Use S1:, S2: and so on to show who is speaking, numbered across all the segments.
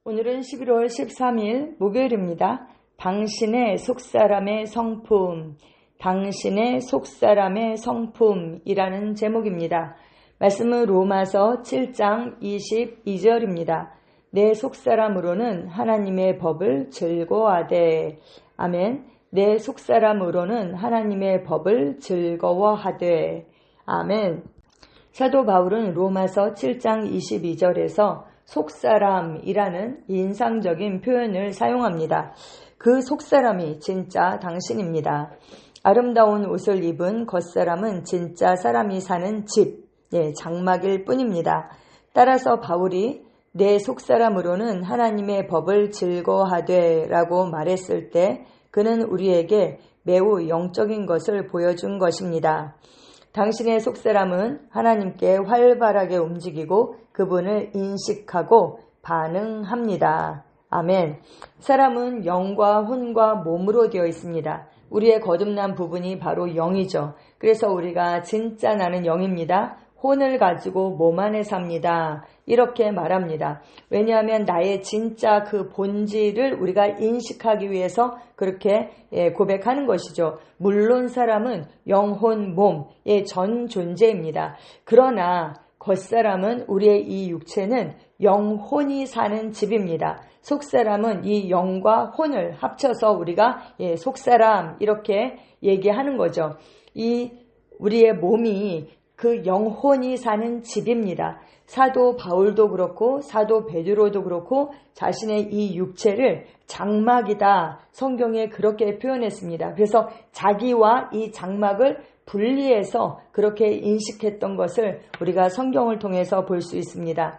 S1: 오늘은 11월 13일 목요일입니다. 당신의 속사람의 성품, 당신의 속사람의 성품이라는 제목입니다. 말씀은 로마서 7장 22절입니다. 내 속사람으로는 하나님의 법을 즐거워하되. 아멘. 내 속사람으로는 하나님의 법을 즐거워하되. 아멘. 사도 바울은 로마서 7장 22절에서 속사람이라는 인상적인 표현을 사용합니다. 그 속사람이 진짜 당신입니다. 아름다운 옷을 입은 겉사람은 진짜 사람이 사는 집, 장막일 뿐입니다. 따라서 바울이 내 속사람으로는 하나님의 법을 즐거워하되 라고 말했을 때 그는 우리에게 매우 영적인 것을 보여준 것입니다. 당신의 속사람은 하나님께 활발하게 움직이고 그분을 인식하고 반응합니다. 아멘. 사람은 영과 혼과 몸으로 되어 있습니다. 우리의 거듭난 부분이 바로 영이죠. 그래서 우리가 진짜 나는 영입니다. 혼을 가지고 몸 안에 삽니다. 이렇게 말합니다. 왜냐하면 나의 진짜 그 본질을 우리가 인식하기 위해서 그렇게 고백하는 것이죠. 물론 사람은 영혼, 몸의 전 존재입니다. 그러나 겉사람은 우리의 이 육체는 영혼이 사는 집입니다. 속사람은 이 영과 혼을 합쳐서 우리가 속사람 이렇게 얘기하는 거죠. 우리의 몸이 그 영혼이 사는 집입니다. 사도 바울도 그렇고 사도 베드로도 그렇고 자신의 이 육체를 장막이다. 성경에 그렇게 표현했습니다. 그래서 자기와 이 장막을 분리해서 그렇게 인식했던 것을 우리가 성경을 통해서 볼 수 있습니다.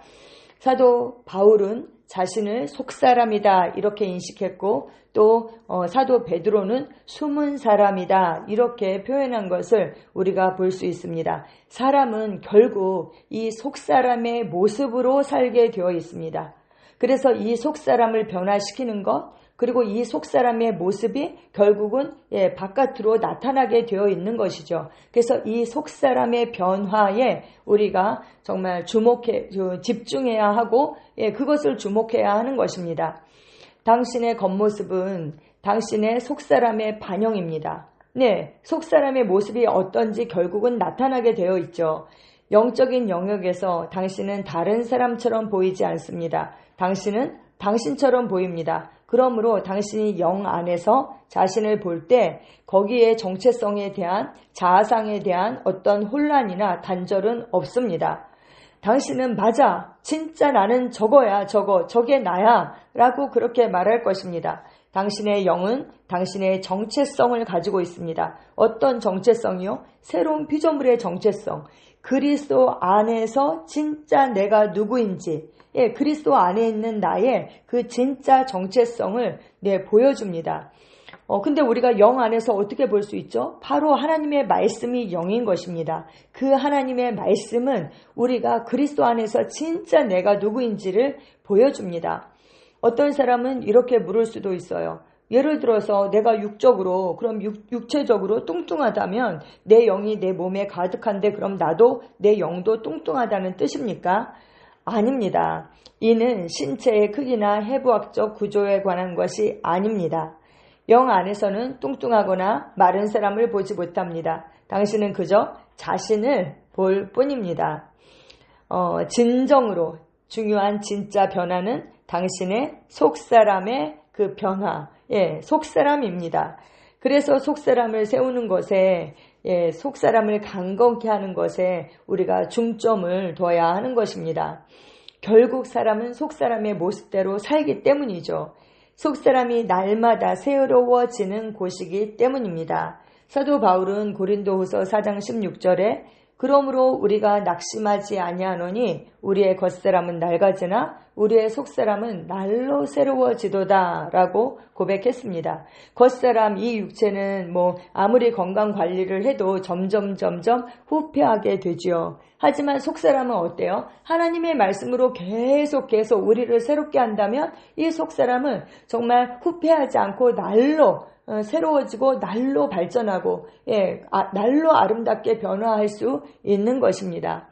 S1: 사도 바울은 자신을 속사람이다 이렇게 인식했고 또 사도 베드로는 숨은 사람이다 이렇게 표현한 것을 우리가 볼 수 있습니다. 사람은 결국 이 속사람의 모습으로 살게 되어 있습니다. 그래서 이 속사람을 변화시키는 것 그리고 이 속사람의 모습이 결국은 바깥으로 나타나게 되어 있는 것이죠. 그래서 이 속사람의 변화에 우리가 정말 집중해야 하고 그것을 주목해야 하는 것입니다. 당신의 겉모습은 당신의 속사람의 반영입니다. 속사람의 모습이 어떤지 결국은 나타나게 되어 있죠. 영적인 영역에서 당신은 다른 사람처럼 보이지 않습니다. 당신은 당신처럼 보입니다. 그러므로 당신이 영 안에서 자신을 볼 때 거기에 정체성에 대한 자아상에 대한 어떤 혼란이나 단절은 없습니다. 당신은 맞아. 진짜 나는 저거야. 저게 나야. 라고 그렇게 말할 것입니다. 당신의 영은 당신의 정체성을 가지고 있습니다. 어떤 정체성이요? 새로운 피조물의 정체성. 그리스도 안에서 진짜 내가 누구인지 그리스도 안에 있는 나의 그 진짜 정체성을 보여줍니다. 근데 우리가 영 안에서 어떻게 볼 수 있죠? 바로 하나님의 말씀이 영인 것입니다. 그 하나님의 말씀은 우리가 그리스도 안에서 진짜 내가 누구인지를 보여줍니다. 어떤 사람은 이렇게 물을 수도 있어요. 예를 들어서 내가 그럼 육체적으로 뚱뚱하다면 내 영이 내 몸에 가득한데 그럼 나도 내 영도 뚱뚱하다는 뜻입니까? 아닙니다. 이는 신체의 크기나 해부학적 구조에 관한 것이 아닙니다. 영 안에서는 뚱뚱하거나 마른 사람을 보지 못합니다. 당신은 그저 자신을 볼 뿐입니다. 진정으로 중요한 진짜 변화는 당신의 속사람의 그 변화, 속사람입니다. 그래서 속사람을 세우는 것에 속사람을 강건케 하는 것에 우리가 중점을 둬야 하는 것입니다. 결국 사람은 속사람의 모습대로 살기 때문이죠. 속사람이 날마다 새로워지는 곳이기 때문입니다. 사도 바울은 고린도후서 4장 16절에 그러므로 우리가 낙심하지 아니하노니 우리의 겉사람은 낡아지나 우리의 속사람은 날로 새로워지도다 라고 고백했습니다. 겉사람 이 육체는 아무리 건강 관리를 해도 점점 후패하게 되지요. 하지만 속사람은 어때요? 하나님의 말씀으로 계속 우리를 새롭게 한다면 이 속사람은 정말 후패하지 않고 날로 새로워지고 날로 발전하고 날로 아름답게 변화할 수 있는 것입니다.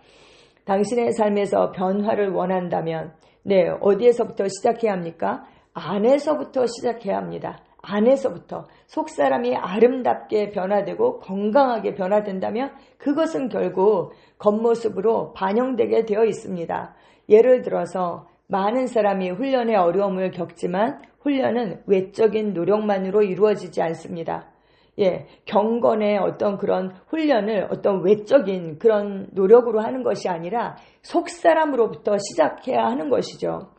S1: 당신의 삶에서 변화를 원한다면 네, 어디에서부터 시작해야 합니까? 안에서부터 시작해야 합니다. 안에서부터 속사람이 아름답게 변화되고 건강하게 변화된다면 그것은 결국 겉모습으로 반영되게 되어 있습니다. 예를 들어서 많은 사람이 훈련의 어려움을 겪지만 훈련은 외적인 노력만으로 이루어지지 않습니다. 예, 경건의 어떤 그런 훈련을 어떤 외적인 그런 노력으로 하는 것이 아니라 속사람으로부터 시작해야 하는 것이죠.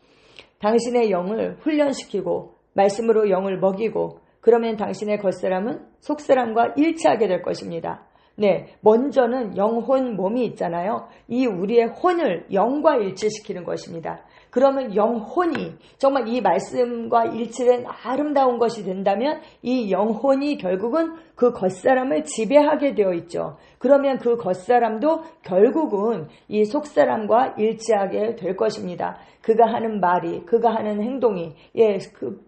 S1: 당신의 영을 훈련시키고 말씀으로 영을 먹이고 그러면 당신의 겉사람은 속사람과 일치하게 될 것입니다. 네, 먼저는 영혼 몸이 있잖아요. 이 우리의 혼을 영과 일치시키는 것입니다. 그러면 영혼이 정말 이 말씀과 일치된 아름다운 것이 된다면 이 영혼이 결국은 그 겉사람을 지배하게 되어 있죠. 그러면 그 겉사람도 결국은 이 속사람과 일치하게 될 것입니다. 그가 하는 말이, 그가 하는 행동이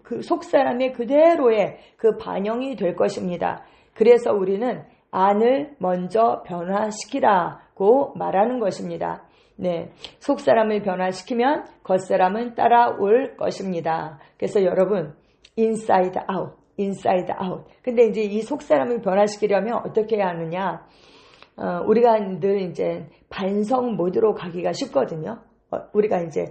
S1: 그 속사람의 그대로의 그 반영이 될 것입니다. 그래서 우리는 안을 먼저 변화시키라고 말하는 것입니다. 네, 속사람을 변화시키면 겉사람은 따라올 것입니다. 그래서 여러분, inside out, inside out. 근데 이제 이 속사람을 변화시키려면 어떻게 해야 하느냐? 우리가 늘 이제 반성 모드로 가기가 쉽거든요. 우리가 이제,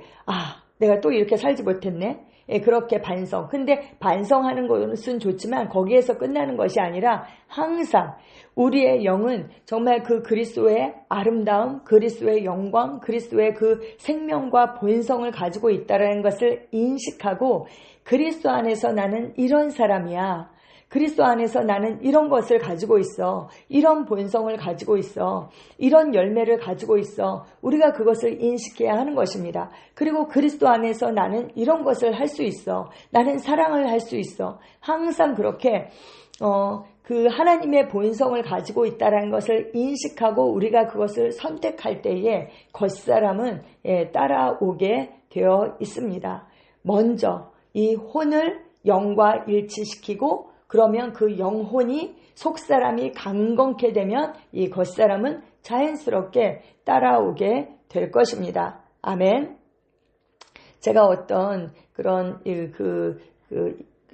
S1: 내가 또 이렇게 살지 못했네. 예, 그렇게 반성. 근데 반성하는 것은 좋지만 거기에서 끝나는 것이 아니라 항상 우리의 영은 정말 그 그리스도의 아름다움, 그리스도의 영광, 그리스도의 그 생명과 본성을 가지고 있다는 것을 인식하고 그리스도 안에서 나는 이런 사람이야. 그리스도 안에서 나는 이런 것을 가지고 있어. 이런 본성을 가지고 있어. 이런 열매를 가지고 있어. 우리가 그것을 인식해야 하는 것입니다. 그리고 그리스도 안에서 나는 이런 것을 할 수 있어. 나는 사랑을 할 수 있어. 항상 그렇게 그 하나님의 본성을 가지고 있다는 것을 인식하고 우리가 그것을 선택할 때에 겉사람은 따라오게 되어 있습니다. 먼저 이 혼을 영과 일치시키고 그러면 그 영혼이 속사람이 강건케 되면 이 겉사람은 자연스럽게 따라오게 될 것입니다. 아멘. 제가 어떤 그런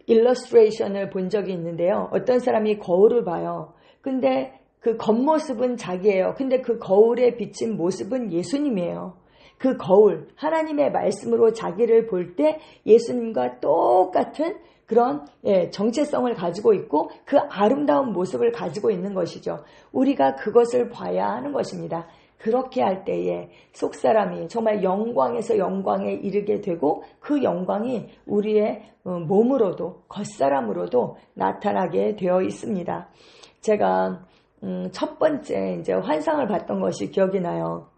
S1: 일러스트레이션을 본 적이 있는데요. 어떤 사람이 거울을 봐요. 근데 그 겉모습은 자기예요. 근데 그 거울에 비친 모습은 예수님이에요. 그 거울, 하나님의 말씀으로 자기를 볼 때 예수님과 똑같은 그런 정체성을 가지고 있고 그 아름다운 모습을 가지고 있는 것이죠. 우리가 그것을 봐야 하는 것입니다. 그렇게 할 때에 속사람이 정말 영광에서 영광에 이르게 되고 그 영광이 우리의 몸으로도 겉사람으로도 나타나게 되어 있습니다. 제가 첫 번째 이제 환상을 봤던 것이 기억이 나요.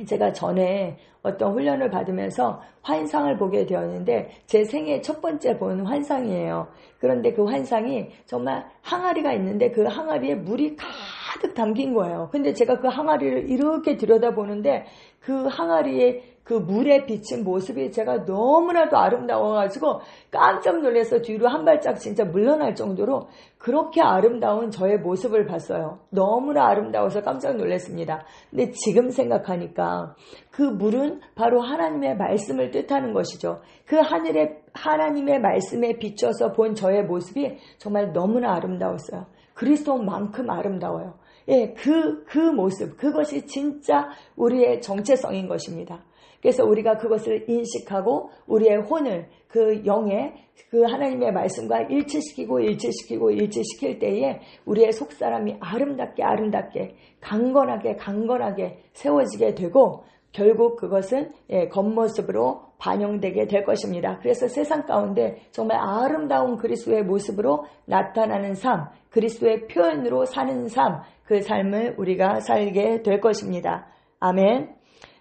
S1: 제가 전에 어떤 훈련을 받으면서 환상을 보게 되었는데 제 생애 첫 번째 본 환상이에요. 그런데 그 환상이 정말 항아리가 있는데 그 항아리에 물이 가득 담긴 거예요. 근데 제가 그 항아리를 이렇게 들여다보는데 그 항아리에 그 물에 비친 모습이 제가 너무나도 아름다워가지고 깜짝 놀라서 뒤로 한 발짝 진짜 물러날 정도로 그렇게 아름다운 저의 모습을 봤어요. 너무나 아름다워서 깜짝 놀랐습니다. 근데 지금 생각하니까 그 물은 바로 하나님의 말씀을 뜻하는 것이죠. 그 하늘에 하나님의 말씀에 비춰서 본 저의 모습이 정말 너무나 아름다웠어요. 그리스도만큼 아름다워요. 예, 그 모습, 그것이 진짜 우리의 정체성인 것입니다. 그래서 우리가 그것을 인식하고 우리의 혼을 그 영의 그 하나님의 말씀과 일치시킬 때에 우리의 속사람이 아름답게 강건하게 세워지게 되고 결국 그것은 겉모습으로 반영되게 될 것입니다. 그래서 세상 가운데 정말 아름다운 그리스도의 모습으로 나타나는 삶, 그리스도의 표현으로 사는 삶, 그 삶을 우리가 살게 될 것입니다. 아멘.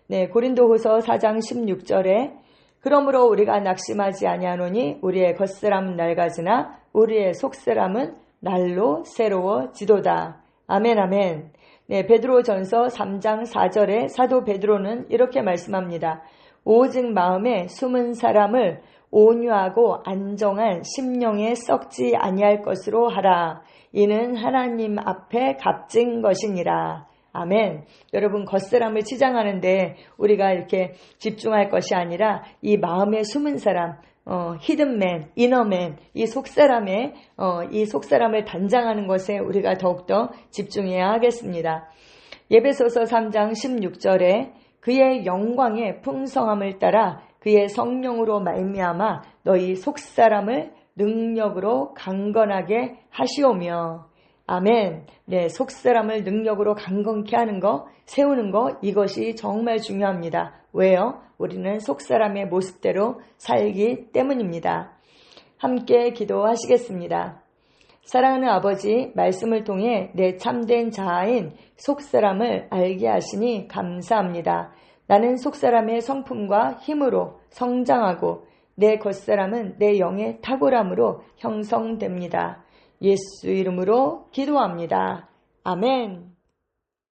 S1: 네, 고린도후서 4장 16절에 그러므로 우리가 낙심하지 아니하노니 우리의 겉사람은 낡아지나 우리의 속사람은 날로 새로워지도다. 아멘, 아멘. 네, 베드로전서 3장 4절에 사도 베드로는 이렇게 말씀합니다. 오직 마음에 숨은 사람을 온유하고 안정한 심령에 썩지 아니할 것으로 하라. 이는 하나님 앞에 값진 것이니라. 아멘. 여러분, 겉사람을 치장하는데 우리가 이렇게 집중할 것이 아니라 이 마음에 숨은 사람, 히든맨, 이너맨, 이 속사람을 단장하는 것에 우리가 더욱더 집중해야 하겠습니다. 예배소서 3장 16절에 그의 영광의 풍성함을 따라 그의 성령으로 말미암아 너희 속사람을 능력으로 강건하게 하시오며. 아멘. 네, 속사람을 능력으로 강건케 하는 거, 세우는 거, 이것이 정말 중요합니다. 왜요? 우리는 속사람의 모습대로 살기 때문입니다. 함께 기도하시겠습니다. 사랑하는 아버지, 말씀을 통해 내 참된 자아인 속사람을 알게 하시니 감사합니다. 나는 속사람의 성품과 힘으로 성장하고 내 겉사람은 내 영의 탁월함으로 형성됩니다. 예수 이름으로 기도합니다. 아멘.